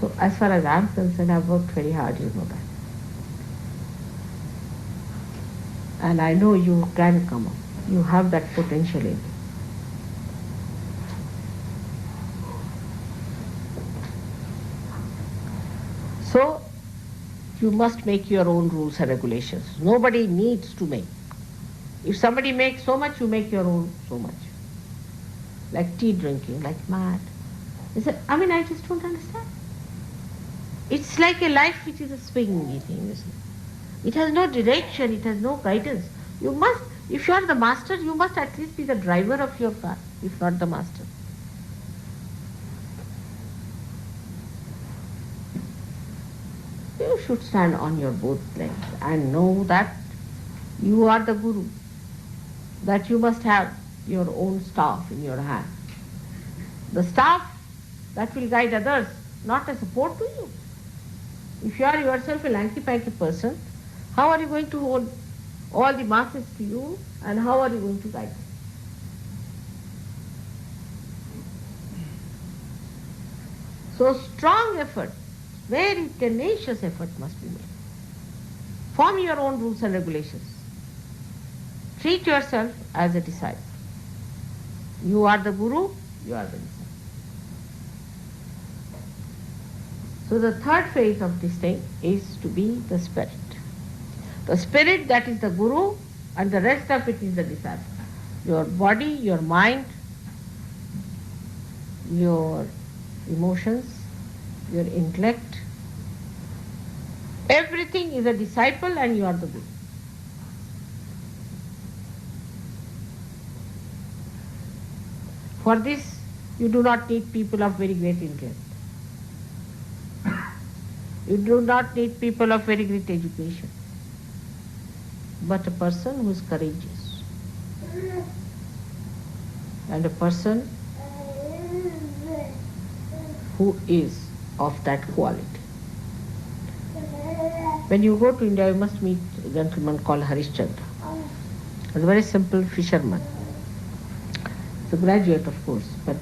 So as far as I am concerned, I have worked very hard, you know that. And I know you can come up. You have that potential in you. So, you must make your own rules and regulations. Nobody needs to make. If somebody makes so much, you make your own so much. Like tea drinking, like mad. I just don't understand. It's like a life which is a swingy thing, you see. It has no direction, it has no guidance. You must, if you are the master, you must at least be the driver of your car, if not the master. You should stand on your both legs and know that you are the Guru, that you must have your own staff in your hand. The staff that will guide others, not a support to you. If you are yourself a lanky-panky person, how are you going to hold all the masses to you, and how are you going to guide them? So strong effort, very tenacious effort must be made. Form your own rules and regulations. Treat yourself as a disciple. You are the Guru, you are the disciple. So the third phase of this thing is to be the spirit. The spirit, that is the Guru, and the rest of it is the disciple. Your body, your mind, your emotions, your intellect, everything is a disciple and you are the Guru. For this, you do not need people of very great intellect. You do not need people of very great education, but a person who is courageous and a person who is of that quality. When you go to India, you must meet a gentleman called Harishchandra. He's a very simple fisherman. He's a graduate, of course, but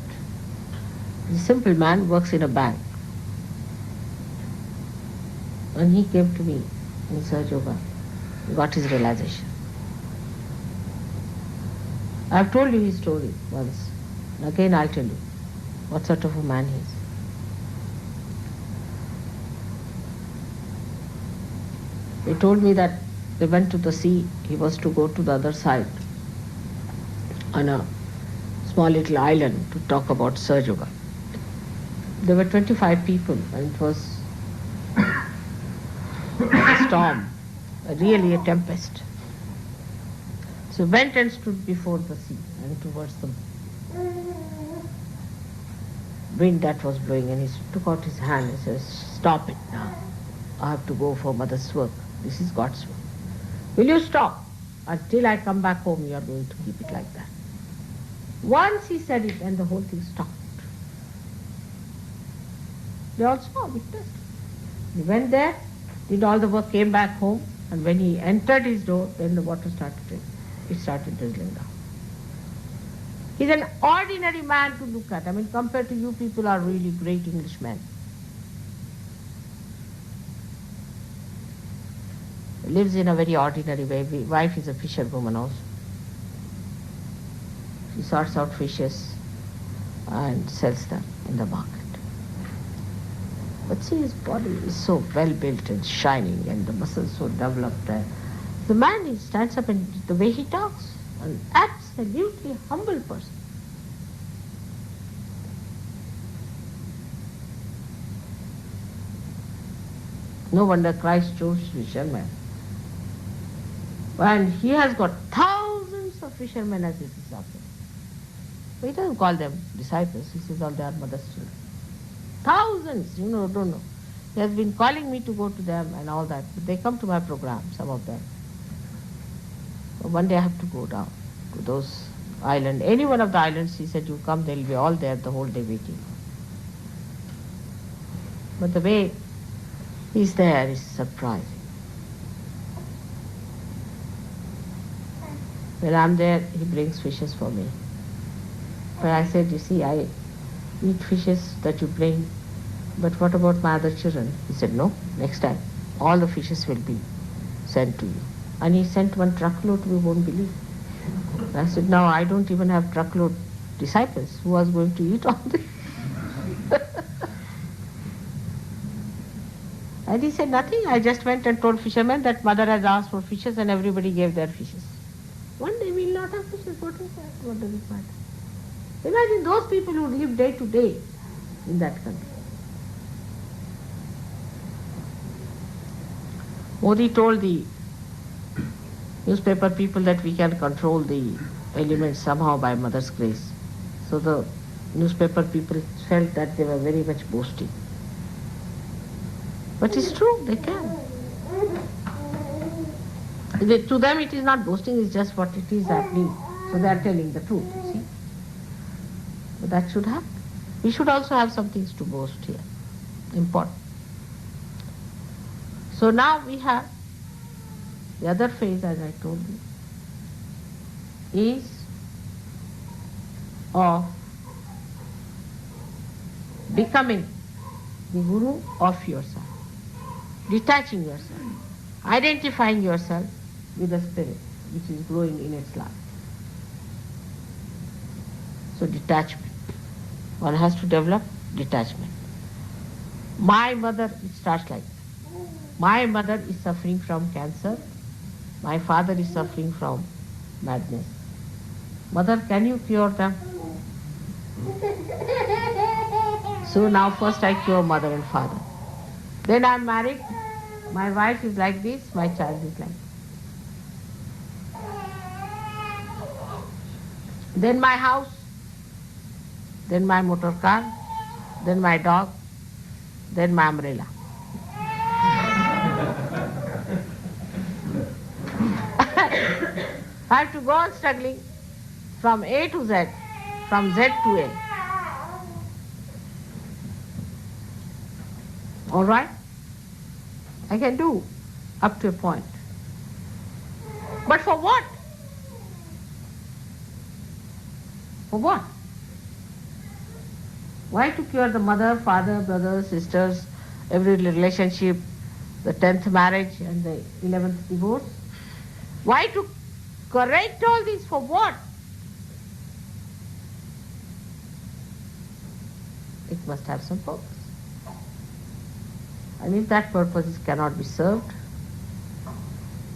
he's a simple man, works in a bank. When he came to me in Sahaja Yoga, he got his realization. I've told you his story once, and again I'll tell you what sort of a man he is. He told me that they went to the sea, he was to go to the other side on a small little island to talk about Sahaja Yoga. There were 25 people and it was a storm, really a tempest. So went and stood before the sea and towards the wind that was blowing, and he took out his hand and says, "Stop it now. I have to go for mother's work. This is God's work. Will you stop? Until I come back home, you are going to keep it like that." Once he said it and the whole thing stopped. They all saw, witnessed. He went there, did all the work, came back home, and when he entered his door, then the water started drizzling. It started drizzling down. He's an ordinary man to look at. I mean, compared to you people are really great Englishmen. He lives in a very ordinary way. His wife is a fisherwoman also. She sorts out fishes and sells them in the market. But see, his body is so well built and shining, and the muscles so developed. The man, he stands up and the way he talks, an absolutely humble person. No wonder Christ chose fishermen. And he has got thousands of fishermen as his disciples. But he doesn't call them disciples, he says all they are mother's children. Thousands, don't know. He has been calling me to go to them and all that. But they come to my program, some of them. But one day I have to go down to those islands. Any one of the islands, he said, you come, they'll be all there the whole day waiting. But the way he's there is surprising. When I'm there, he brings fishes for me. But I said, you see, I eat fishes that you bring, but what about my other children? He said, no, next time, all the fishes will be sent to you. And he sent one truckload, we won't believe. I said, now I don't even have truckload disciples. Who was going to eat all this? And he said, nothing. I just went and told fishermen that mother has asked for fishes and everybody gave their fishes. One day we will not have fishes. What is that? What does it matter? Imagine those people who live day to day in that country. Modi told the newspaper people that we can control the elements somehow by Mother's grace. So the newspaper people felt that they were very much boasting. But it's true, they can. To them it is not boasting, it's just what it is happening. So they are telling the truth, you see. But that should happen. We should also have some things to boast here. Important. So now we have the other phase, as I told you, is of becoming the guru of yourself, detaching yourself, identifying yourself with the spirit which is growing in its life. So detachment. One has to develop detachment. My mother, it starts like that. My mother is suffering from cancer. My father is suffering from madness. Mother, can you cure them? So now first I cure mother and father. Then I am married. My wife is like this, my child is like this. Then my house, then my motor car, then my dog, then my umbrella. I have to go on struggling from A to Z, from Z to A. All right? I can do up to a point. But for what? For what? Why to cure the mother, father, brothers, sisters, every relationship, the 10th marriage and the 11th divorce? Why to correct all this? For what? It must have some purpose. And if that purpose cannot be served,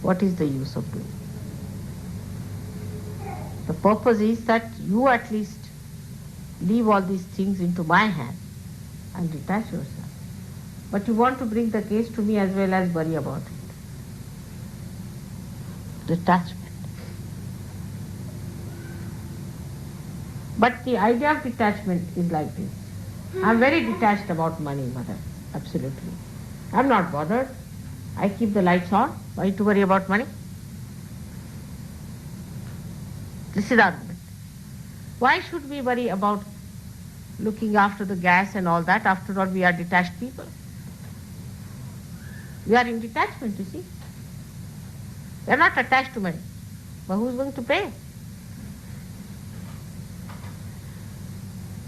what is the use of doing? The purpose is that you at least leave all these things into my hand and detach yourself. But you want to bring the case to me as well as worry about it. Detachment. But the idea of detachment is like this. I'm very detached about money, mother. Absolutely. I'm not bothered. I keep the lights on. Why to worry about money? This is the argument. Why should we worry about looking after the gas and all that? After all, we are detached people. We are in detachment, you see. We are not attached to money. But who's going to pay?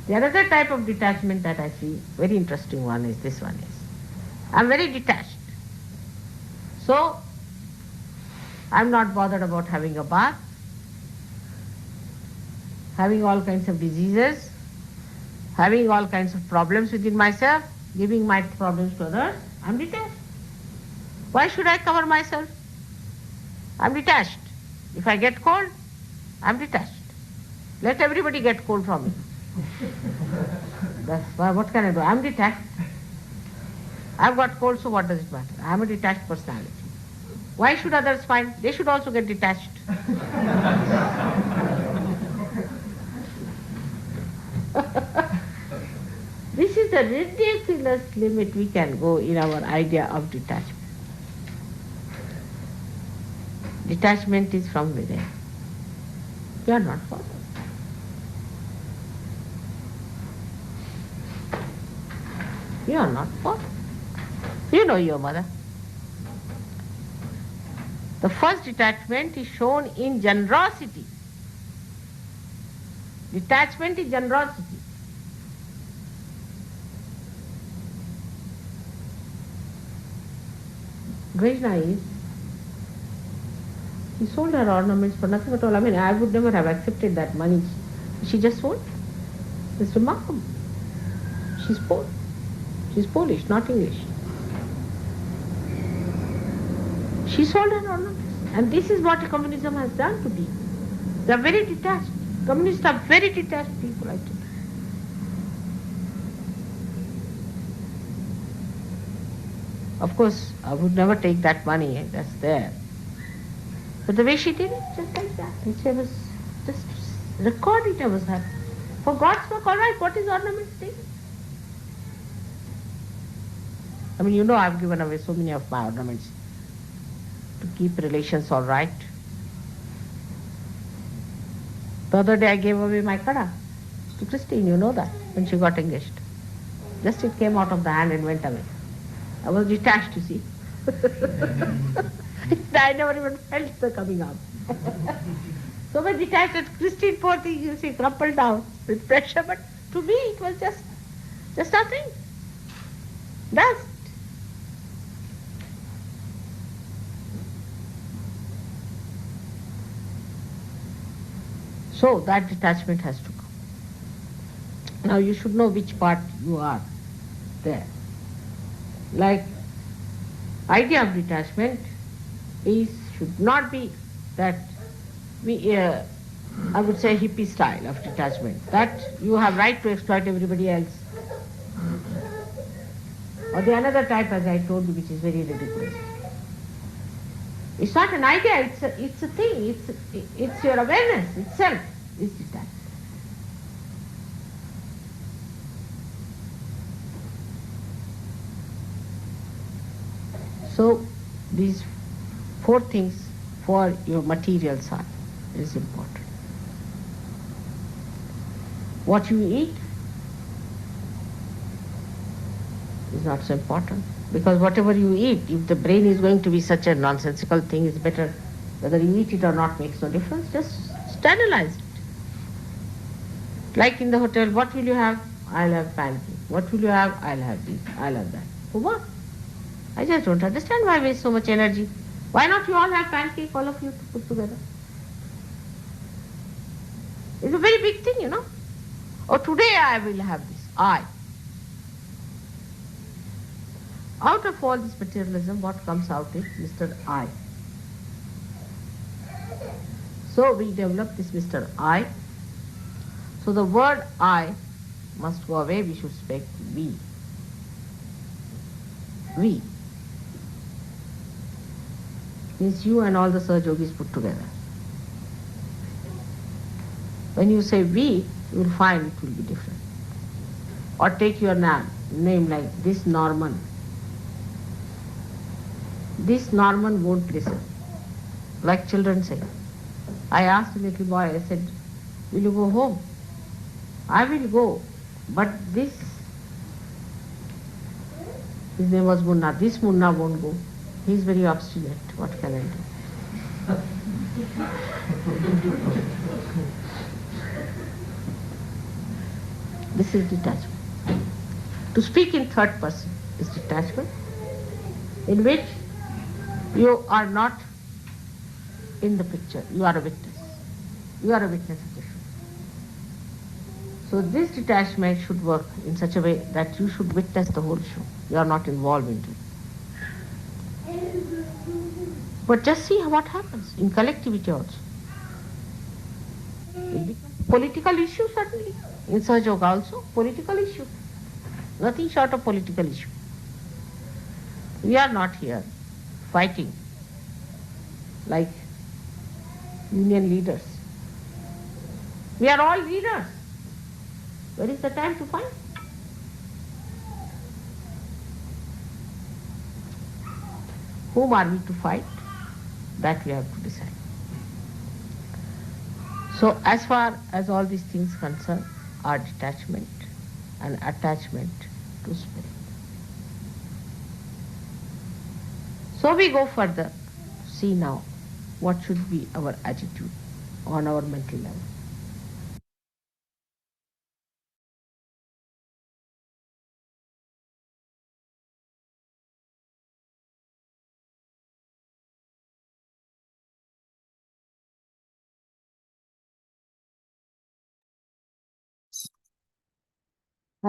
The other type of detachment that I see, very interesting one is this one is, I'm very detached. So, I'm not bothered about having a bath, having all kinds of diseases, having all kinds of problems within myself, giving my problems to others. I'm detached. Why should I cover myself? I'm detached. If I get cold, I'm detached. Let everybody get cold from me. That's why, what can I do? I'm detached. I've got cold, so what does it matter? I'm a detached personality. Why should others find? They should also get detached. This is the ridiculous limit we can go in our idea of detachment. Detachment is from within. You are not bothered. You are not bothered. You know your mother. The first detachment is shown in generosity. Detachment is generosity. Krishna is, she sold her ornaments for nothing at all. I mean, I would never have accepted that money. She just sold. It's remarkable. She's poor. She's Polish, not English. She sold her ornaments. And this is what communism has done to people. They are very detached. Communists are very detached people, I tell you. Of course, I would never take that money, that's there. But the way she did it, just like that. And she was just record it, I was happy. For God's sake, all right, what is ornament thing? I mean, you know, I've given away so many of my ornaments to keep relations all right. The other day I gave away my kada to Christine, you know that, when she got engaged. Just it came out of the hand and went away. I was detached, you see. I never even felt the coming out. So much detached that Christine, poor thing, you see, crumpled down with pressure, but to me it was just nothing. Dust. So that detachment has to come. Now you should know which part you are there. Like, idea of detachment should not be that I would say hippie style of detachment, that you have right to exploit everybody else. Or the another type, as I told you, which is very ridiculous. It's not an idea, it's a thing, it's your awareness itself is detached. So these 4 things for your material side is important. What you eat is not so important, because whatever you eat, if the brain is going to be such a nonsensical thing, it's better whether you eat it or not makes no difference, just analyze it. Like in the hotel, what will you have? I'll have pancake. What will you have? I'll have this, I'll have that. For what? I just don't understand why waste so much energy. Why not you all have pancake, all of you to put together? It's a very big thing, you know. Oh, today I will have this. Out of all this materialism, what comes out is Mr. I. So we develop this Mr. I. So the word I must go away, we should speak we. We. Means you and all the Sahajogis put together. When you say we, you will find it will be different. Or take your name like this Norman. This Norman won't listen. Like children say. I asked a little boy, I said, will you go home? I will go, but his name was Munna, this Munna won't go. He's very obstinate. What can I do? This is detachment. To speak in third person is detachment, in which you are not in the picture, you are a witness. You are a witness of the show. So this detachment should work in such a way that you should witness the whole show. You are not involved in it. But just see what happens in collectivity also. It becomes political issue certainly. In Sahaja also, political issue. Nothing short of political issue. We are not here fighting like union leaders. We are all leaders. Where is the time to fight? Whom are we to fight? That we have to decide. So as far as all these things concern are detachment and attachment to spirit. So we go further. See now what should be our attitude on our mental level.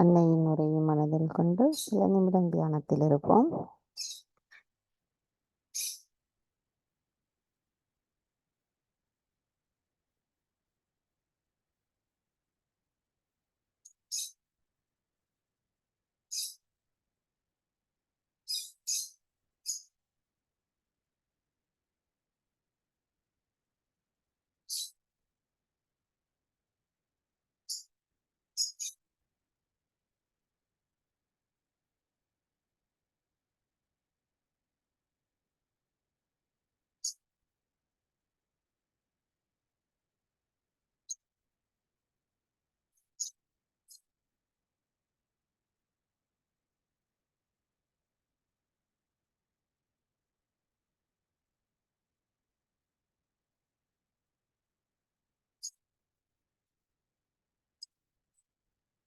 அன்னையின் உரையை மனதில் கொண்டு சில நிமிடம் தியானத்தில் இருப்போம்.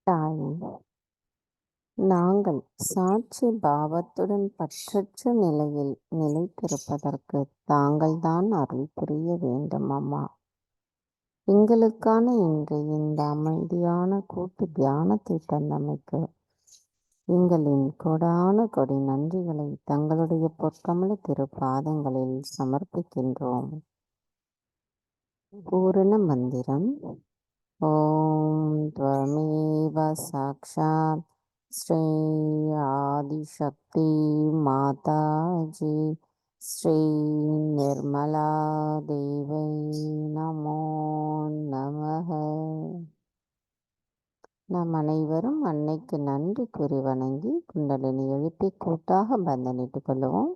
தாயே, நாங்கள் சாட்சி பாவத்துடன் பற்றற்ற நிலையில் நிலைத்திருப்பதற்கு தாங்கள்தான் அருள் புரிய வேண்டும் அம்மா. எங்களுக்கான இன்று இந்த அமைதியான கூட்டு தியானத்தை தந்தமைக்கு எங்களின் கொடான கொடி நன்றிகளை தங்களுடைய பொற்கமல திருப்பாதங்களில் சமர்ப்பிக்கின்றோம். பூரண மந்திரம். ஓம் த்வமேவ சாக்ஷாத் ஸ்ரீ ஆதிசக்தி மாதாஜி ஸ்ரீ நிர்மலா தேவை நமோ நமः. நாம் அனைவரும் அன்னைக்கு நன்றி கூறி வணங்கி குண்டலினி எழுப்பி கூட்டாக பந்தனிட்டுக் கொள்வோம்.